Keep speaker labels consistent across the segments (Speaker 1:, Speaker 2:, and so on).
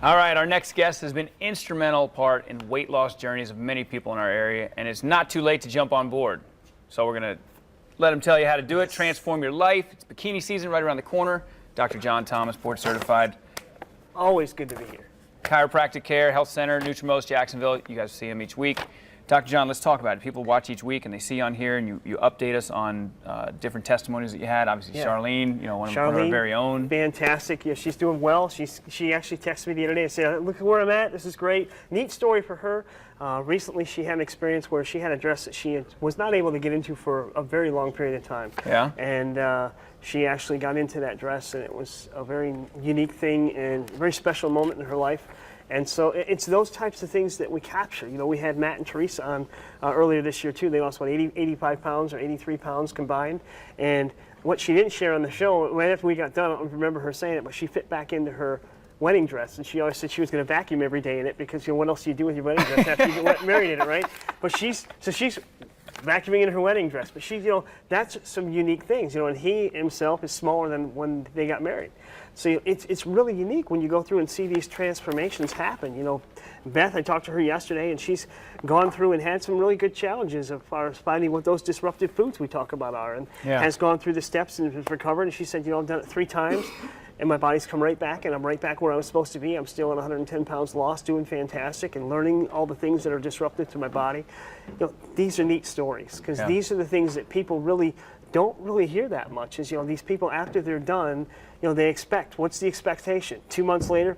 Speaker 1: All right, our next guest has been instrumental part in weight loss journeys of many people in our area, and it's not too late to jump on board. So we're going to let him tell you how to do it, transform your life. It's bikini season right around the corner. Dr. John Thomas, board certified.
Speaker 2: Always good to be here.
Speaker 1: Chiropractic Care, Health Center, Nutrimost, Jacksonville. You guys see him each week. Dr. John, let's talk about it. People watch each week and they see on here, and you update us on different testimonies that you had. Obviously, yeah. Charlene, one of our very own.
Speaker 2: Fantastic. Yeah, she's doing well. She actually texted me the other day and said, "Look at where I'm at. This is great." Neat story for her. Recently, she had an experience where she had a dress that she was not able to get into for a very long period of time.
Speaker 1: Yeah.
Speaker 2: And she actually got into that dress, and it was a very unique thing and a very special moment in her life. And so it's those types of things that we capture. We had Matt and Teresa on earlier this year too. They lost, 85 pounds or 83 pounds combined. And what she didn't share on the show, right after we got done, I don't remember her saying it, but she fit back into her wedding dress. And she always said she was going to vacuum every day in it because, what else do you do with your wedding dress after you get married in it, right? But she's vacuuming in her wedding dress. But that's some unique things, and he himself is smaller than when they got married. So it's really unique when you go through and see these transformations happen. Beth, I talked to her yesterday, and she's gone through and had some really good challenges as far as finding what those disruptive foods we talk about are, and has gone through the steps and has recovered. And she said, I've done it 3 times, and my body's come right back, and I'm right back where I was supposed to be. I'm still at 110 pounds lost, doing fantastic, and learning all the things that are disruptive to my body. These are neat stories, because these are the things that people really don't really hear that much. Is these people, after they're done, they expect. What's the expectation? 2 months later,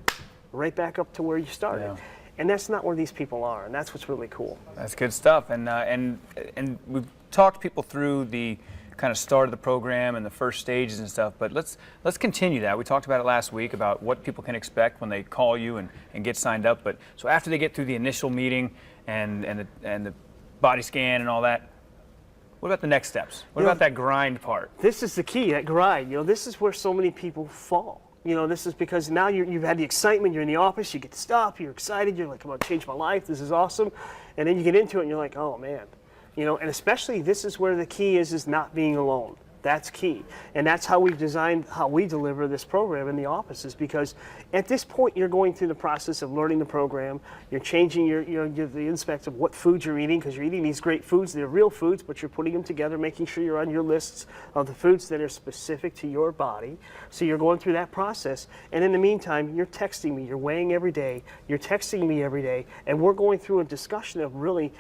Speaker 2: right back up to where you started.
Speaker 1: Yeah.
Speaker 2: And that's not where these people are, and that's what's really cool.
Speaker 1: That's good stuff. And we've talked people through the kind of start of the program and the first stages and stuff, but let's continue that. We talked about it last week about what people can expect when they call you and get signed up. But so after they get through the initial meeting and the body scan and all that, what about the next steps? What about that grind part?
Speaker 2: This is the key, that grind. This is where so many people fall. This is because now you've had the excitement, you're in the office, you get the stuff, you're excited, you're like, I'm going to change my life, this is awesome. And then you get into it and you're like, oh man. And especially this is where the key is not being alone. That's key. And that's how we've designed how we deliver this program in the offices, because at this point you're going through the process of learning the program, you're changing the aspects of what foods you're eating, because you're eating these great foods, they're real foods, but you're putting them together, making sure you're on your lists of the foods that are specific to your body. So you're going through that process, and in the meantime you're texting me, you're weighing every day, you're texting me every day, and we're going through a discussion of really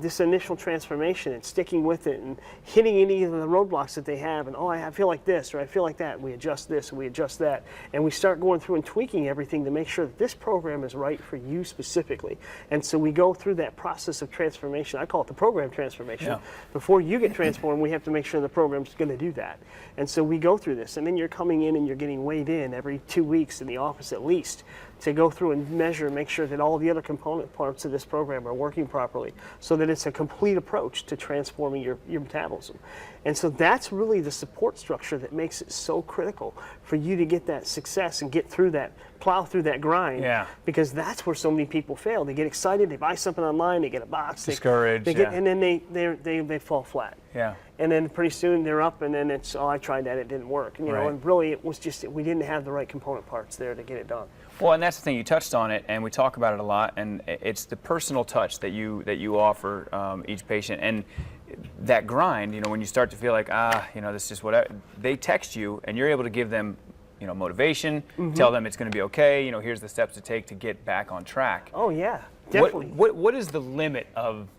Speaker 2: this initial transformation and sticking with it and hitting any of the roadblocks that they have, and I feel like this or I feel like that, and we adjust this and we adjust that, and we start going through and tweaking everything to make sure that this program is right for you specifically. And so we go through that process of transformation. I call it the program transformation.
Speaker 1: Yeah.
Speaker 2: Before you get transformed, we have to make sure the program's going to do that. And so we go through this, and then you're coming in and you're getting weighed in every 2 weeks in the office at least, to go through and measure and make sure that all the other component parts of this program are working properly, so that it's a complete approach to transforming your metabolism. And so that's really the support structure that makes it so critical for you to get that success and get through that, plow through that grind.
Speaker 1: Yeah.
Speaker 2: Because that's where so many people fail. They get excited, they buy something online, they get a box,
Speaker 1: discouraged,
Speaker 2: and then they fall flat.
Speaker 1: Yeah.
Speaker 2: And then pretty soon they're up, and then it's, I tried that, it didn't work. And really it was just, we didn't have the right component parts there to get it done.
Speaker 1: Well, and that's the thing, you touched on it, and we talk about it a lot, and it's the personal touch that you offer each patient, and that grind, when you start to feel like, this is just whatever, they text you, and you're able to give them, motivation, tell them it's going to be okay, here's the steps to take to get back on track.
Speaker 2: Oh yeah, definitely.
Speaker 1: What is the limit of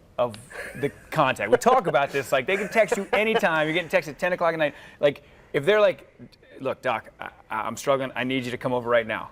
Speaker 1: the contact? We talk about this, like they can text you anytime, you're getting texted at 10 o'clock at night, like if they're like, look, doc, I'm struggling, I need you to come over right now.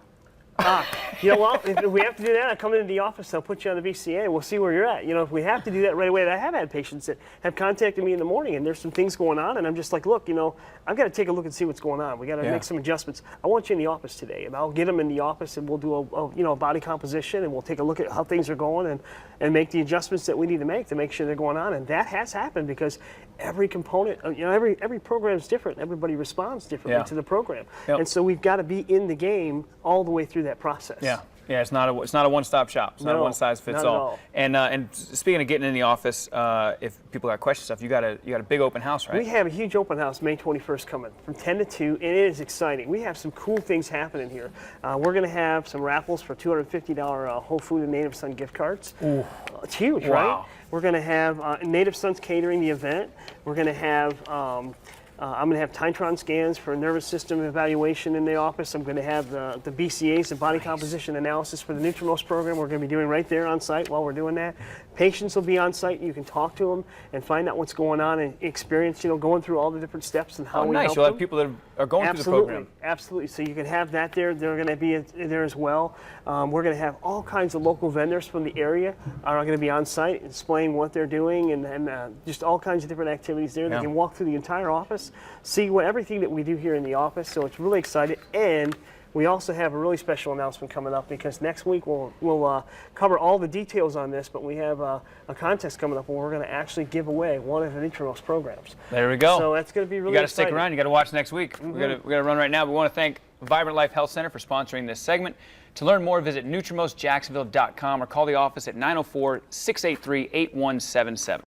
Speaker 2: If we have to do that, I'll come into the office, I'll put you on the VCA, and we'll see where you're at. If we have to do that right away, I have had patients that have contacted me in the morning, and there's some things going on, and I'm just like, look, I've got to take a look and see what's going on. We got to make some adjustments. I want you in the office today, and I'll get them in the office, and we'll do a body composition, and we'll take a look at how things are going, and make the adjustments that we need to make sure they're going on. And that has happened because every component, every program is different. Everybody responds differently to the program. Yep. And so we've got to be in the game all the way through that process.
Speaker 1: Yeah. Yeah, it's not a one-stop shop. It's not a
Speaker 2: No,
Speaker 1: one-size-fits
Speaker 2: not at
Speaker 1: all.
Speaker 2: all.
Speaker 1: And speaking of getting in the office, if people got questions and stuff, you got a big open house, right?
Speaker 2: We have a huge open house May 21st coming from 10 to 2, and it is exciting. We have some cool things happening here. We're going to have some raffles for $250 Whole Food and Native Son gift cards.
Speaker 1: Ooh.
Speaker 2: It's huge,
Speaker 1: Wow.
Speaker 2: right? We're going to have Native Sons catering the event. We're going to have I'm going to have Titron scans for nervous system evaluation in the office. I'm going to have the BCAs, the body composition analysis for the Nutrimost program. We're going to be doing right there on site while we're doing that. Patients will be on site. You can talk to them and find out what's going on and experience, going through all the different steps and how we
Speaker 1: nice.
Speaker 2: help
Speaker 1: You'll have
Speaker 2: them.
Speaker 1: people that are going through the program.
Speaker 2: Absolutely. So you can have that there. They're going to be there as well. We're going to have all kinds of local vendors from the area are going to be on site displaying what they're doing and just all kinds of different activities there.
Speaker 1: Yeah.
Speaker 2: They can walk through the entire office, see everything that we do here in the office. So it's really exciting. And we also have a really special announcement coming up because next week we'll cover all the details on this, but we have a contest coming up where we're going to actually give away one of the Nutrimost programs.
Speaker 1: There we go.
Speaker 2: So that's going to be really
Speaker 1: You got to
Speaker 2: exciting.
Speaker 1: stick around. You got to watch next week. We got to run right now. We want to thank Vibrant Life Health Center for sponsoring this segment. To learn more, visit NutrimostJacksonville.com or call the office at 904-683-8177.